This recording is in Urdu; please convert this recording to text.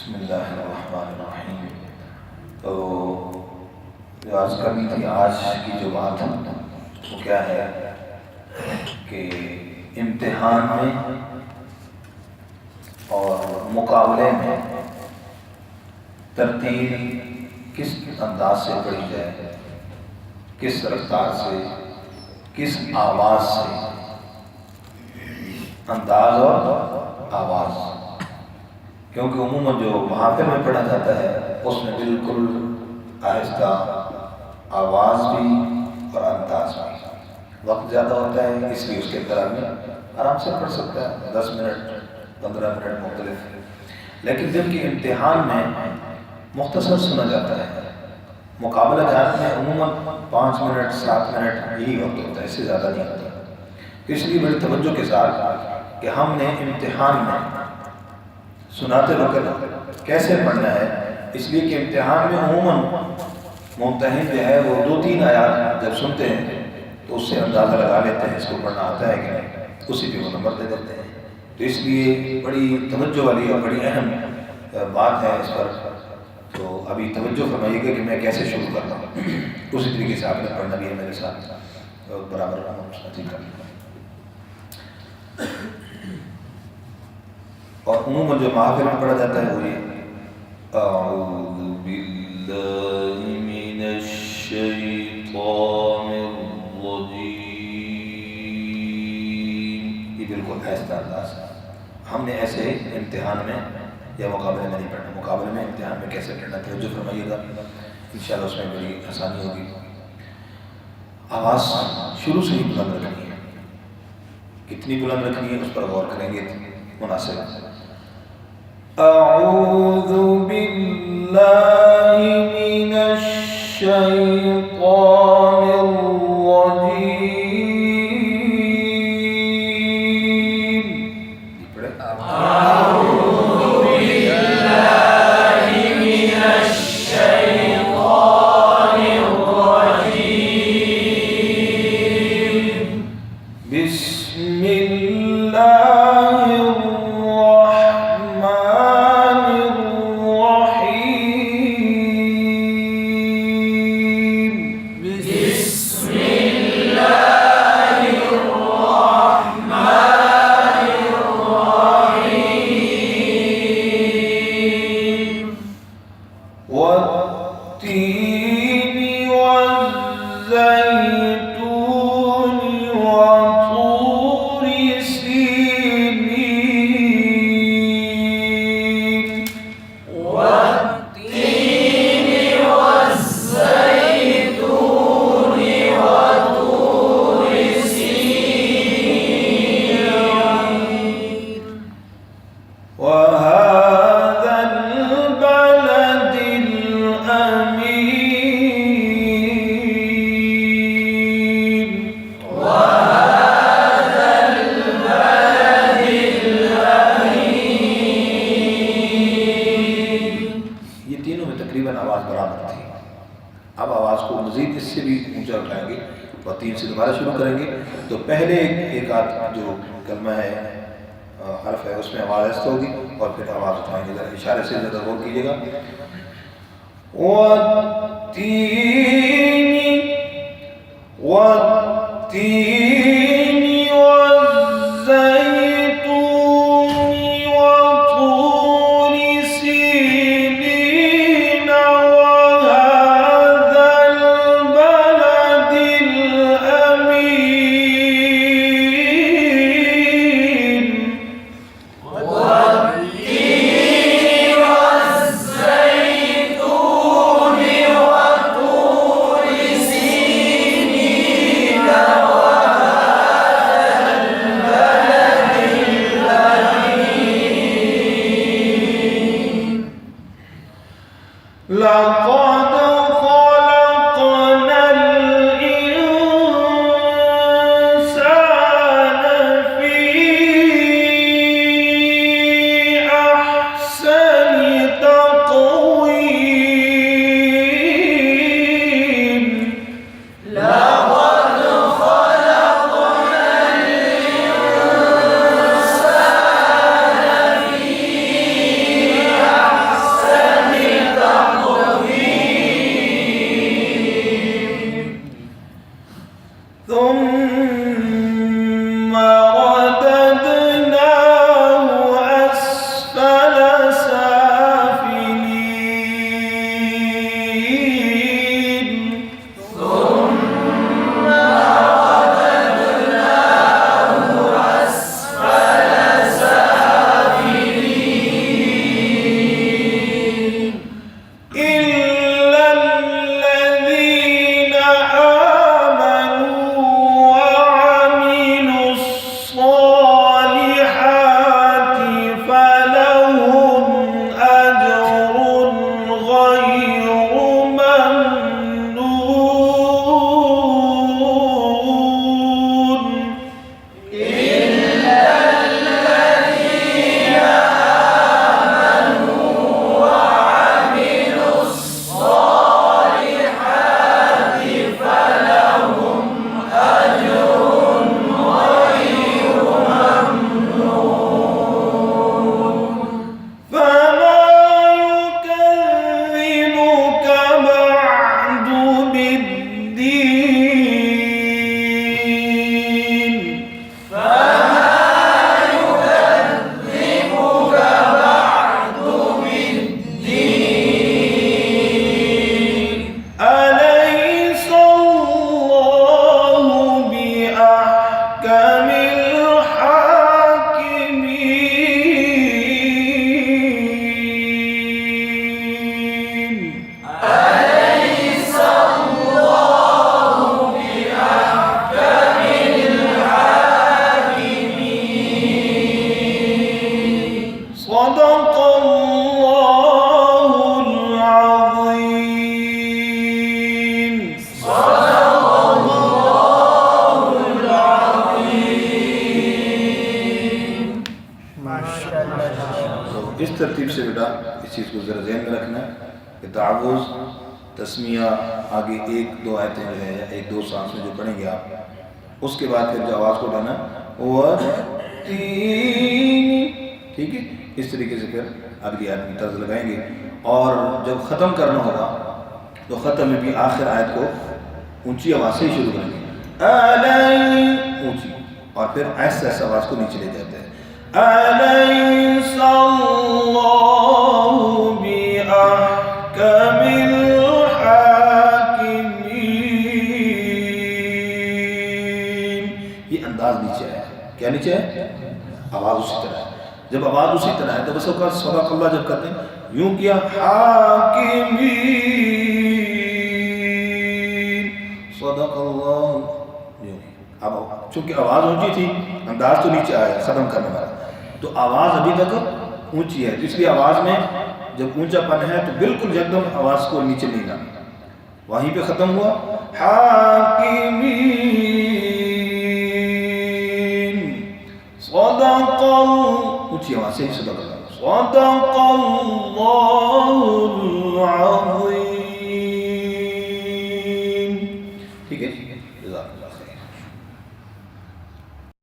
بسم اللہ الرحمن الرحیم۔ تو جو عرض کرنی تھی، آج کی جو بات ہے وہ کیا ہے کہ امتحان میں اور مقابلے میں ترتیب کس انداز سے پڑھی جائے، کس رفتار سے، کس آواز سے، انداز اور آواز، کیونکہ عموماً جو محافل میں پڑھا جاتا ہے اس میں بالکل آہستہ آواز بھی اور انداز بھی، وقت زیادہ ہوتا ہے اس لیے اس کے اندر آدمی آرام سے پڑھ سکتا ہے 10 منٹ 15 منٹ مختلف، لیکن جب کہ امتحان میں مختصر سنا جاتا ہے، مقابلہ جات میں عموماً 5 منٹ 7 منٹ یہی وقت ہوتا ہے، اس سے زیادہ نہیں ہوتا۔ اس لیے بڑی توجہ کے ساتھ کہ ہم نے امتحان میں سناتے وقت کیسے پڑھنا ہے، اس لیے کہ امتحان میں عموماً ممتحن جو ہے وہ 2-3 آیات جب سنتے ہیں تو اس سے اندازہ لگا لیتے ہیں اس کو پڑھنا آتا ہے کہ نہیں، اسی پہ وہ نمبر دے دیتے ہیں۔ تو اس لیے بڑی توجہ والی اور بڑی اہم بات ہے اس پر، تو ابھی توجہ فرمائیے گا کہ میں کیسے شروع کرتا ہوں، اسی طریقے سے آپ نے پڑھنا بھی ہے میرے ساتھ برابر اور عموماً جو محافل میں پڑھا جاتا ہے وہ یہ اعوذ باللہ من الشیطان الرجیم، یہ بالکل ایسا انداز ہے۔ ہم نے ایسے امتحان میں یا مقابلے میں نہیں پڑھنا، مقابلے میں امتحان میں کیسے پڑھنا توجہ فرمائیے گا، انشاءاللہ اس میں بڑی آسانی ہوگی۔ آواز شروع سے ہی بلند رکھنی ہے، کتنی بلند رکھنی ہے اس پر غور کریں گے مناسب ہے۔ اعوذ باللہ من الشیطان الرجیم، اعوذ باللہ من الشیطان الرجیم، بسم اللہ تو پہلے ایک آدھ جو کلمہ ہے حرف ہے اس میں آواز ایسا ہوگی اور پھر آواز اٹھائیں گے، اشارے سے زیادہ غور کیجیے گا۔ والتین والتین والزیتون وطور سینین وهذا البلد الأمین، والتین والزیتون وطور سینین وهذا البلد الأمین، لقد خلقنا الإنسان في أحسن تقويم، لقد خلقنا الإنسان في أحسن تو اس ترتیب سے بیٹا اس چیز کو ذرا ذہن میں رکھنا ہے کہ تعوذ تسمیہ آگے 1-2 آیتیں جو ہے یا 1-2 سانس میں جو پڑھیں گے آپ، اس کے بعد پھر جو آواز کو اٹھانا ٹھیک ہے، اس طریقے سے پھر اگلی آیت میں طرز لگائیں گے، اور جب ختم کرنا ہوگا تو ختم میں بھی آخر آیت کو اونچی آواز سے ہی شروع کریں گے، اونچی، اور پھر ایسے ایسے آواز کو نیچے لے جاتے ہیں۔ أَلَيْسَ اللَّهُ بِأَحْكَمِ الْحَاكِمِينَ، یہ انداز نیچے ہے، کیا نیچے ہے؟ آواز اسی طرح ہے۔ جب آواز اسی طرح ہے تو بس اوقات صدق اللہ جب کرتے ہیں یوں کیا حاکمین، صدق اللہ، اب چونکہ آواز اونچی تھی انداز تو نیچے آیا ختم کرنے والا، تو آواز ابھی تک اونچی ہے، اس لیے آواز میں جب اونچا پن ہے تو بالکل یکدم آواز کو نیچے نہیں لانا، وہیں پہ ختم ہوا حاکمین، صدق اونچی آواز سے ہی صدق اللہ العظیم۔